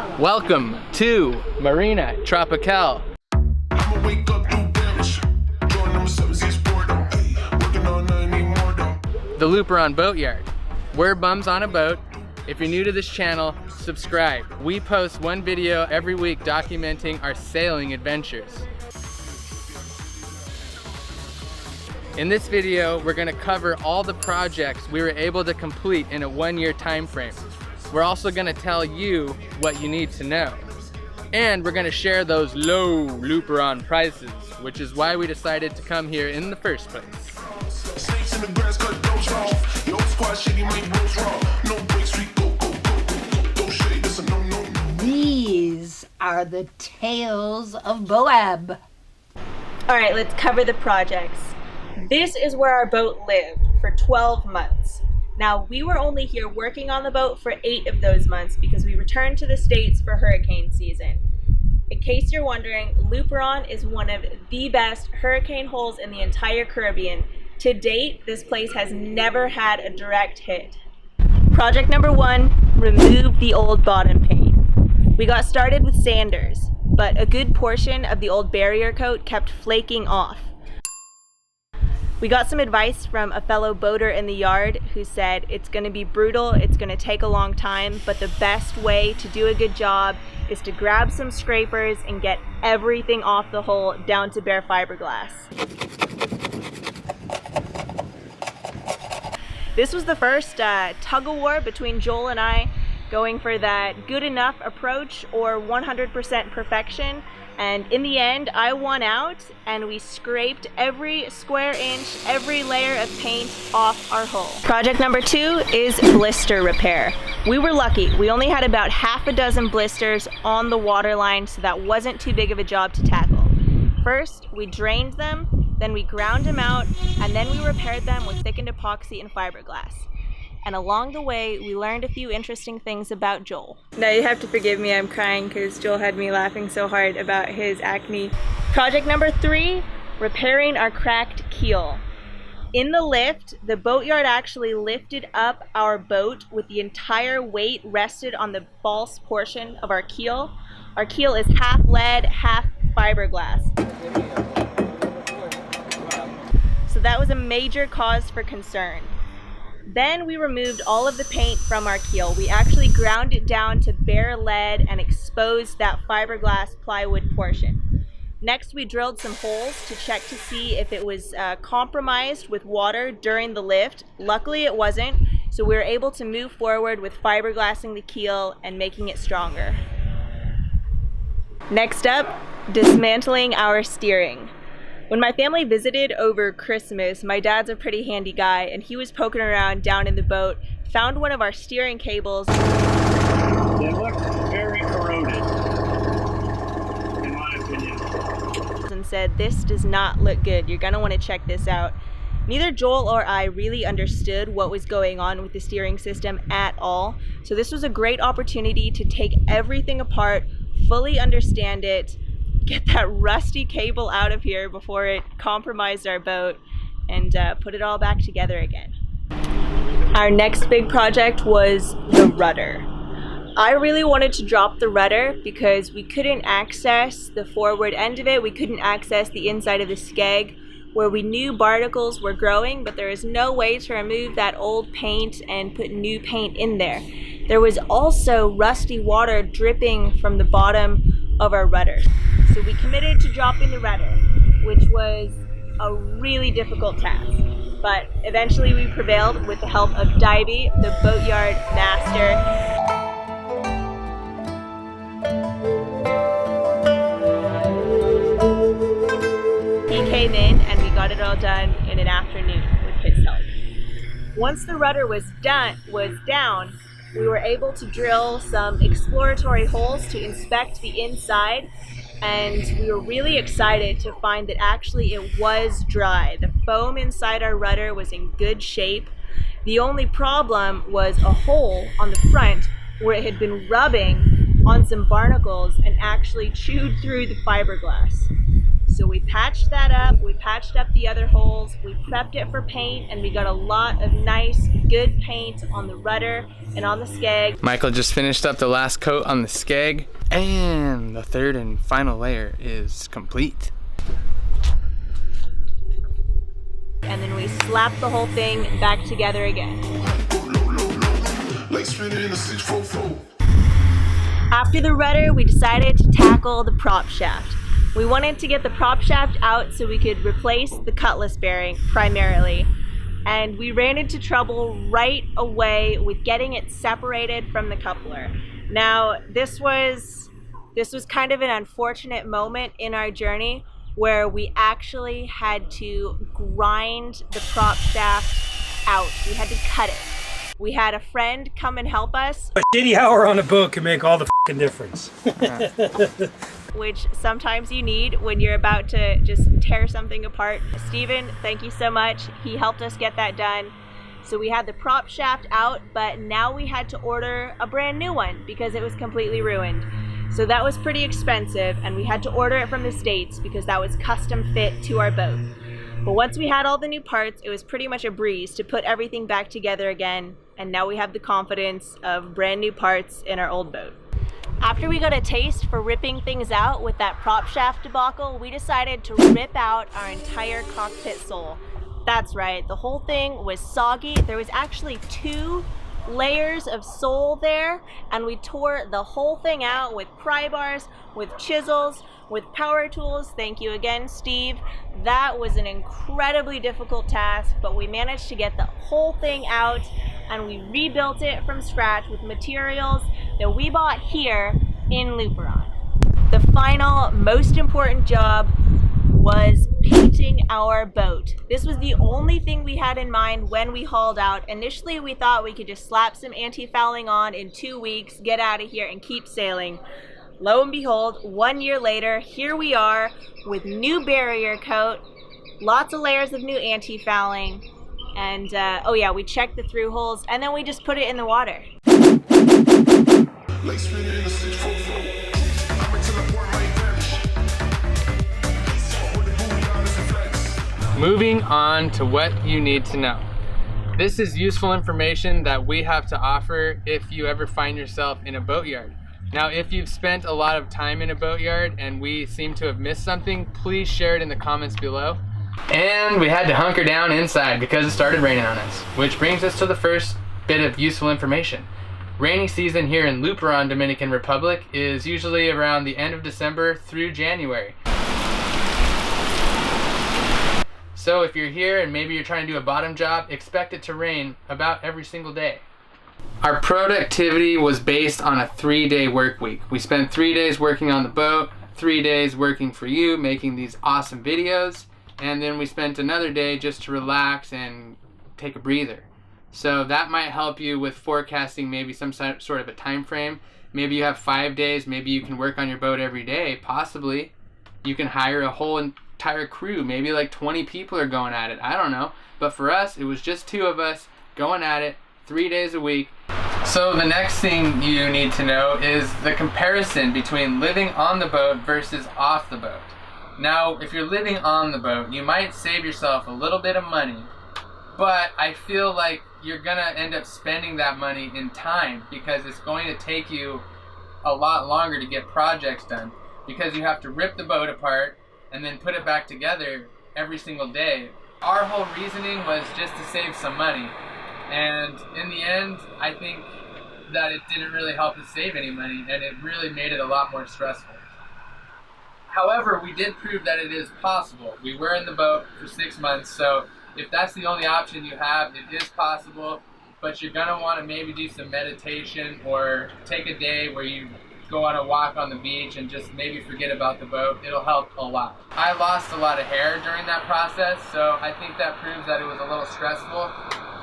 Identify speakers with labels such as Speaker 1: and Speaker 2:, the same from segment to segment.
Speaker 1: Welcome to Marina Tropical. The Luperon Boatyard. We're bums on a boat. If you're new to this channel, subscribe. We post one video every week documenting our sailing adventures. In this video, we're gonna cover all the projects we were able to complete in a 1-year time frame. We're also gonna tell you what you need to know. And we're gonna share those low Luperon prices, which is why we decided to come here in the first place.
Speaker 2: These are the tales of Moab.
Speaker 3: All right, let's cover the projects. This is where our boat lived for 12 months. Now, we were only here working on the boat for 8 of those months because we returned to the States for hurricane season. In case you're wondering, Luperon is one of the best hurricane holes in the entire Caribbean. To date, this place has never had a direct hit. Project number 1, remove the old bottom paint. We got started with sanders, but a good portion of the old barrier coat kept flaking off. We got some advice from a fellow boater in the yard who said it's going to be brutal, it's going to take a long time, but the best way to do a good job is to grab some scrapers and get everything off the hull down to bare fiberglass. This was the first tug-of-war between Joel and I, going for that good enough approach or 100% perfection. And in the end, I won out and we scraped every square inch, every layer of paint off our hull. Project number 2 is blister repair. We were lucky. We only had about half a dozen blisters on the waterline, so that wasn't too big of a job to tackle. First, we drained them, then we ground them out, and then we repaired them with thickened epoxy and fiberglass. And along the way, we learned a few interesting things about Joel. Now you have to forgive me, I'm crying because Joel had me laughing so hard about his acne. Project number 3, repairing our cracked keel. In the lift, the boatyard actually lifted up our boat with the entire weight rested on the false portion of our keel. Our keel is half lead, half fiberglass. So that was a major cause for concern. Then we removed all of the paint from our keel. We actually ground it down to bare lead and exposed that fiberglass plywood portion. Next, we drilled some holes to check to see if it was compromised with water during the lift. Luckily it wasn't, so we were able to move forward with fiberglassing the keel and making it stronger. Next up, dismantling our steering. When my family visited over Christmas, my dad's a pretty handy guy, and he was poking around down in the boat, found one of our steering cables.
Speaker 4: They look very corroded, in my opinion.
Speaker 3: And said, "This does not look good. You're gonna want to check this out." Neither Joel or I really understood what was going on with the steering system at all, so this was a great opportunity to take everything apart, fully understand it, get that rusty cable out of here before it compromised our boat, and put it all back together again. Our next big project was the rudder. I really wanted to drop the rudder because we couldn't access the forward end of it. We couldn't access the inside of the skeg where we knew barnacles were growing, but there was no way to remove that old paint and put new paint in there. There was also rusty water dripping from the bottom of our rudder. So we committed to dropping the rudder, which was a really difficult task. But eventually we prevailed with the help of Divey, the boatyard master. He came in and we got it all done in an afternoon with his help. Once the rudder was down, we were able to drill some exploratory holes to inspect the inside, and we were really excited to find that actually it was dry. The foam inside our rudder was in good shape. The only problem was a hole on the front where it had been rubbing on some barnacles and actually chewed through the fiberglass. So we patched that up, we patched up the other holes, we prepped it for paint, and we got a lot of nice, good paint on the rudder and on the skeg.
Speaker 1: Michael just finished up the last coat on the skeg, and the third and final layer is complete.
Speaker 3: And then we slapped the whole thing back together again. After the rudder, we decided to tackle the prop shaft. We wanted to get the prop shaft out so we could replace the cutlass bearing primarily. And we ran into trouble right away with getting it separated from the coupler. Now, this was kind of an unfortunate moment in our journey where we actually had to grind the prop shaft out. We had to cut it. We had a friend come and help us.
Speaker 5: A shitty hour on a boat can make all the f***ing difference.
Speaker 3: Which sometimes you need when you're about to just tear something apart. Steven, thank you so much. He helped us get that done. So we had the prop shaft out, but now we had to order a brand new one because it was completely ruined. So that was pretty expensive, and we had to order it from the States because that was custom fit to our boat. But once we had all the new parts, it was pretty much a breeze to put everything back together again, and now we have the confidence of brand new parts in our old boat. After we got a taste for ripping things out with that prop shaft debacle, we decided to rip out our entire cockpit sole. That's right, the whole thing was soggy. There was actually 2 layers of sole there, and we tore the whole thing out with pry bars, with chisels, with power tools. Thank you again, Steve. That was an incredibly difficult task, but we managed to get the whole thing out, and we rebuilt it from scratch with materials that we bought here in Luperon. The final, most important job was painting our boat. This was the only thing we had in mind when we hauled out. Initially, we thought we could just slap some anti-fouling on in 2 weeks, get out of here, and keep sailing. Lo and behold, 1 year later, here we are with new barrier coat, lots of layers of new anti-fouling, and oh yeah, we checked the through holes, and then we just put it in the water.
Speaker 1: Moving on to what you need to know. This is useful information that we have to offer if you ever find yourself in a boatyard. Now, if you've spent a lot of time in a boatyard and we seem to have missed something, please share it in the comments below. And we had to hunker down inside because it started raining on us, which brings us to the first bit of useful information. Rainy season here in Luperon, Dominican Republic is usually around the end of December through January. So if you're here and maybe you're trying to do a bottom job, expect it to rain about every single day. Our productivity was based on a 3-day work week. We spent 3 days working on the boat, 3 days working for you, making these awesome videos, and then we spent another day just to relax and take a breather. So that might help you with forecasting maybe some sort of a time frame. Maybe you have 5 days, maybe you can work on your boat every day, possibly. You can hire a whole entire crew, maybe like 20 people are going at it, I don't know. But for us, it was just 2 of us going at it 3 days a week. So the next thing you need to know is the comparison between living on the boat versus off the boat. Now, if you're living on the boat, you might save yourself a little bit of money, but I feel like you're gonna end up spending that money in time because it's going to take you a lot longer to get projects done because you have to rip the boat apart and then put it back together every single day. Our whole reasoning was just to save some money. And in the end, I think that it didn't really help us save any money, and it really made it a lot more stressful. However, we did prove that it is possible. We were in the boat for 6 months, so if that's the only option you have, it is possible, but you're gonna wanna maybe do some meditation or take a day where you go on a walk on the beach and just maybe forget about the boat. It'll help a lot. I lost a lot of hair during that process, so I think that proves that it was a little stressful.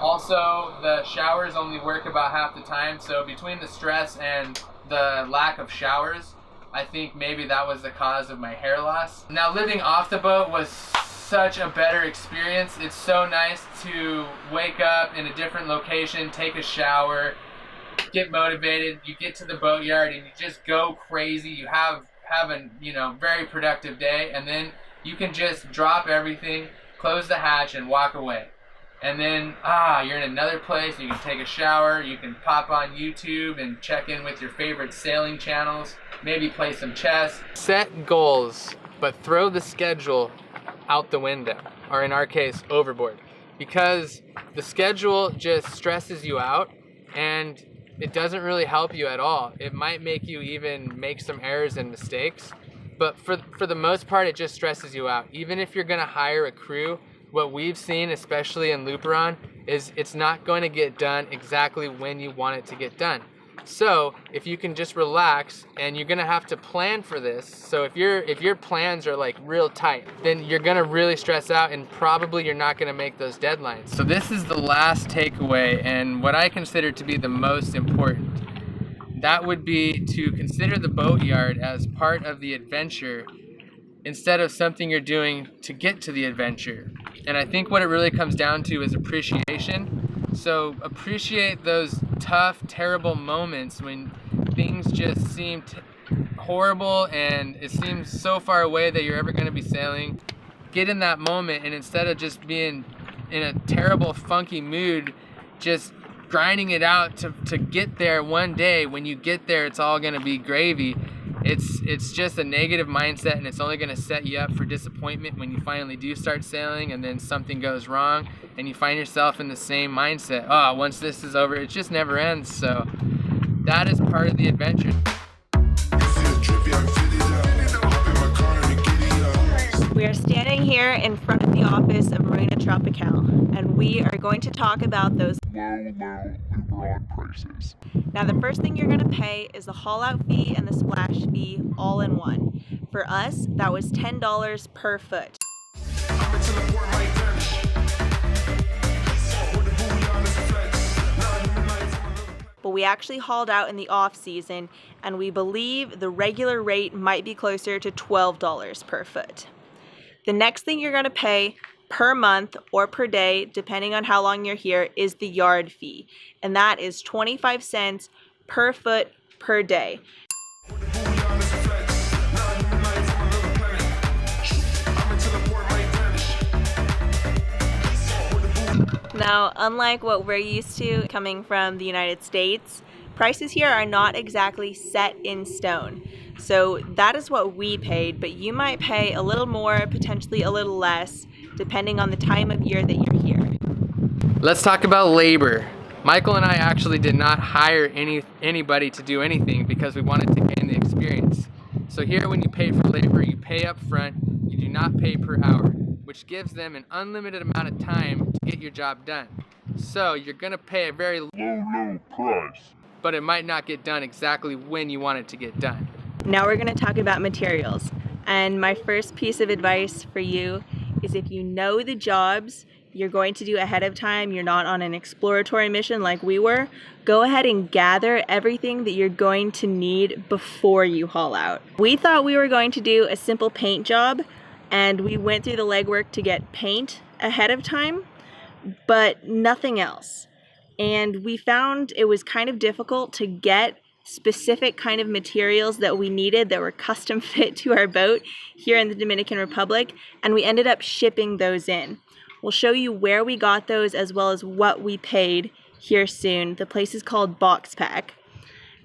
Speaker 1: Also, the showers only work about half the time, so between the stress and the lack of showers, I think maybe that was the cause of my hair loss. Now, living off the boat was such a better experience. It's so nice to wake up in a different location, take a shower, get motivated, you get to the boatyard and you just go crazy. You have a very productive day, and then you can just drop everything, close the hatch, and walk away. And then, you're in another place, you can take a shower, you can pop on YouTube and check in with your favorite sailing channels, maybe play some chess. Set goals, but throw the schedule out the window, or in our case, overboard. Because the schedule just stresses you out, and it doesn't really help you at all. It might make you even make some errors and mistakes, but for the most part, it just stresses you out. Even if you're gonna hire a crew, what we've seen, especially in Luperon, is it's not going to get done exactly when you want it to get done. So if you can just relax, and you're gonna have to plan for this. So if your plans are like real tight, then you're gonna really stress out, and probably you're not gonna make those deadlines. So this is the last takeaway, and what I consider to be the most important. That would be to consider the boatyard as part of the adventure instead of something you're doing to get to the adventure. And I think what it really comes down to is appreciation. So appreciate those tough, terrible moments when things just seem horrible and it seems so far away that you're ever going to be sailing. Get in that moment, and instead of just being in a terrible, funky mood, just grinding it out to get there one day. When you get there, it's all going to be gravy. It's just a negative mindset, and it's only going to set you up for disappointment when you finally do start sailing, and then something goes wrong and you find yourself in the same mindset. Oh, once this is over, it just never ends. So that is part of the adventure.
Speaker 3: We are standing here in front of the office of Marina Tropical, and we are going to talk about those low Luperon prices. Now, the first thing you're going to pay is the haul out fee and the splash fee all in one. For us, that was $10 per foot. But we actually hauled out in the off season, and we believe the regular rate might be closer to $12 per foot. The next thing you're going to pay per month or per day, depending on how long you're here, is the yard fee. And that is 25 cents per foot per day. Now, unlike what we're used to coming from the United States, prices here are not exactly set in stone. So that is what we paid, but you might pay a little more, potentially a little less, depending on the time of year that you're here.
Speaker 1: Let's talk about labor. Michael and I actually did not hire anybody to do anything because we wanted to gain the experience. So here, when you pay for labor, you pay up front, you do not pay per hour, which gives them an unlimited amount of time to get your job done. So you're gonna pay a very low price, but it might not get done exactly when you want it to get done.
Speaker 3: Now we're gonna talk about materials. And my first piece of advice for you is, if you know the jobs you're going to do ahead of time, you're not on an exploratory mission like we were, go ahead and gather everything that you're going to need before you haul out. We thought we were going to do a simple paint job, and we went through the legwork to get paint ahead of time, but nothing else. And we found it was kind of difficult to get specific kind of materials that we needed that were custom fit to our boat here in the Dominican Republic, and we ended up shipping those in. We'll show you where we got those as well as what we paid here soon. The place is called Box Pack.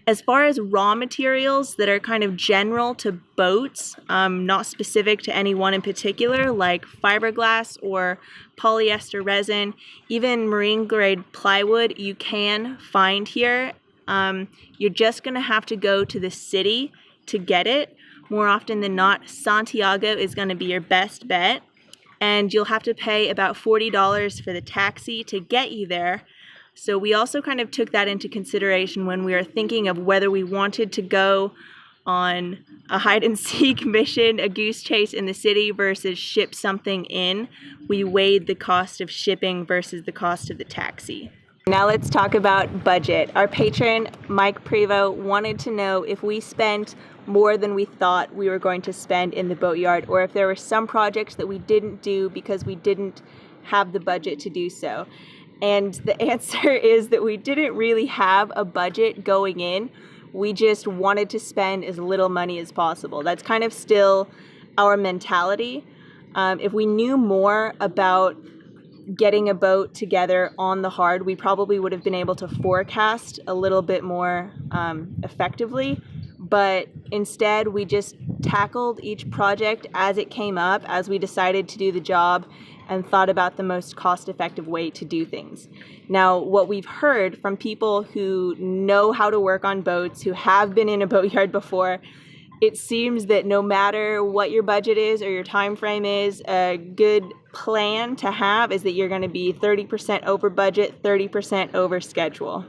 Speaker 3: As far as raw materials that are kind of general to boats, not specific to any one in particular, like fiberglass or polyester resin, even marine grade plywood, you can find here. You're just gonna have to go to the city to get it. More often than not, Santiago is gonna be your best bet, and you'll have to pay about $40 for the taxi to get you there. So we also kind of took that into consideration when we were thinking of whether we wanted to go on a hide and seek mission, a goose chase in the city, versus ship something in. We weighed the cost of shipping versus the cost of the taxi. Now let's talk about budget. Our patron, Mike Prevo, wanted to know if we spent more than we thought we were going to spend in the boatyard, or if there were some projects that we didn't do because we didn't have the budget to do so. And the answer is that we didn't really have a budget going in. We just wanted to spend as little money as possible. That's kind of still our mentality. If we knew more about getting a boat together on the hard, we probably would have been able to forecast a little bit more effectively. But instead, we just tackled each project as it came up, as we decided to do the job, and thought about the most cost-effective way to do things. Now, what we've heard from people who know how to work on boats, who have been in a boatyard before, it seems that no matter what your budget is or your time frame is, a good plan to have is that you're going to be 30% over budget, 30% over schedule.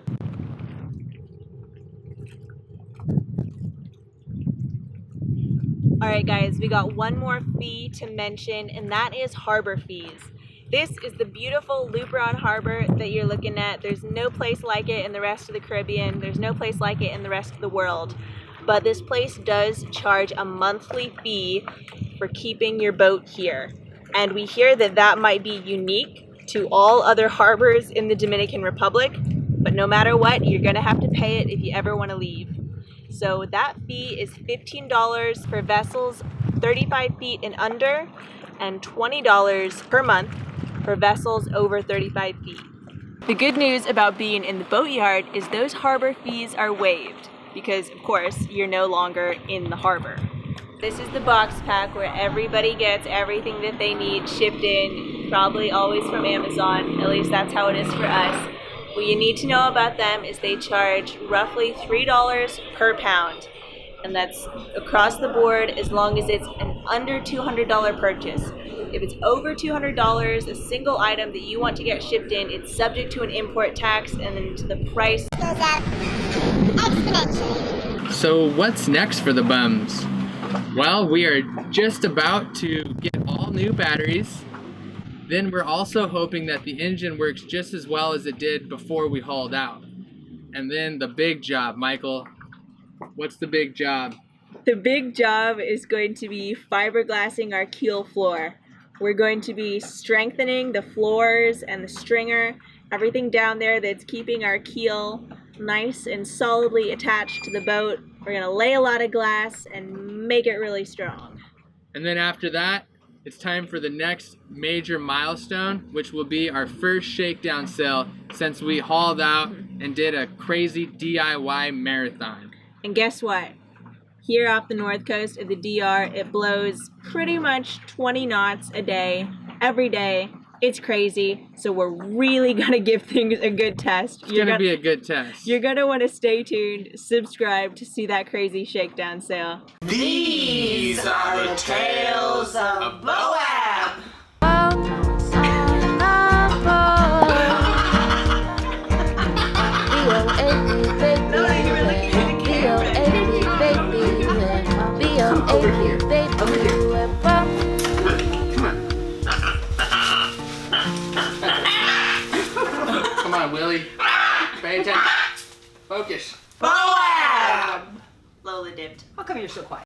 Speaker 3: All right, guys, we got one more fee to mention, and that is harbor fees. This is the beautiful Luperon harbor that you're looking at. There's no place like it in the rest of the Caribbean. There's no place like it in the rest of the world. But this place does charge a monthly fee for keeping your boat here. And we hear that that might be unique to all other harbors in the Dominican Republic. But no matter what, you're gonna have to pay it if you ever wanna leave. So that fee is $15 for vessels 35 feet and under, and $20 per month for vessels over 35 feet. The good news about being in the boatyard is those harbor fees are waived, because of course you're no longer in the harbor. This is the box pack where everybody gets everything that they need shipped in, probably always from Amazon, at least that's how it is for us. What you need to know about them is they charge roughly $3 per pound, and that's across the board as long as it's an under $200 purchase. If it's over $200, a single item that you want to get shipped in, it's subject to an import tax, and then the price goes up exponentially.
Speaker 1: So what's next for the bums? Well, we are just about to get all new batteries. Then we're also hoping that the engine works just as well as it did before we hauled out. And then the big job, Michael. What's the big job?
Speaker 3: The big job is going to be fiberglassing our keel floor. We're going to be strengthening the floors and the stringer, everything down there that's keeping our keel nice and solidly attached to the boat. We're gonna lay a lot of glass and make it really strong.
Speaker 1: And then after that, it's time for the next major milestone, which will be our first shakedown sail since we hauled out and did a crazy DIY marathon.
Speaker 3: And guess what? Here off the north coast of the DR, it blows pretty much 20 knots a day, every day. It's crazy, so we're really gonna give things a good test.
Speaker 1: It's gonna be a good test.
Speaker 3: You're gonna wanna stay tuned, subscribe to see that crazy shakedown sail.
Speaker 6: These are the tales of Moab. Over here. Over here.
Speaker 1: Come on, Willie. Pay attention. Focus.
Speaker 6: Moab!
Speaker 3: Lola dipped.
Speaker 2: How come you're so quiet?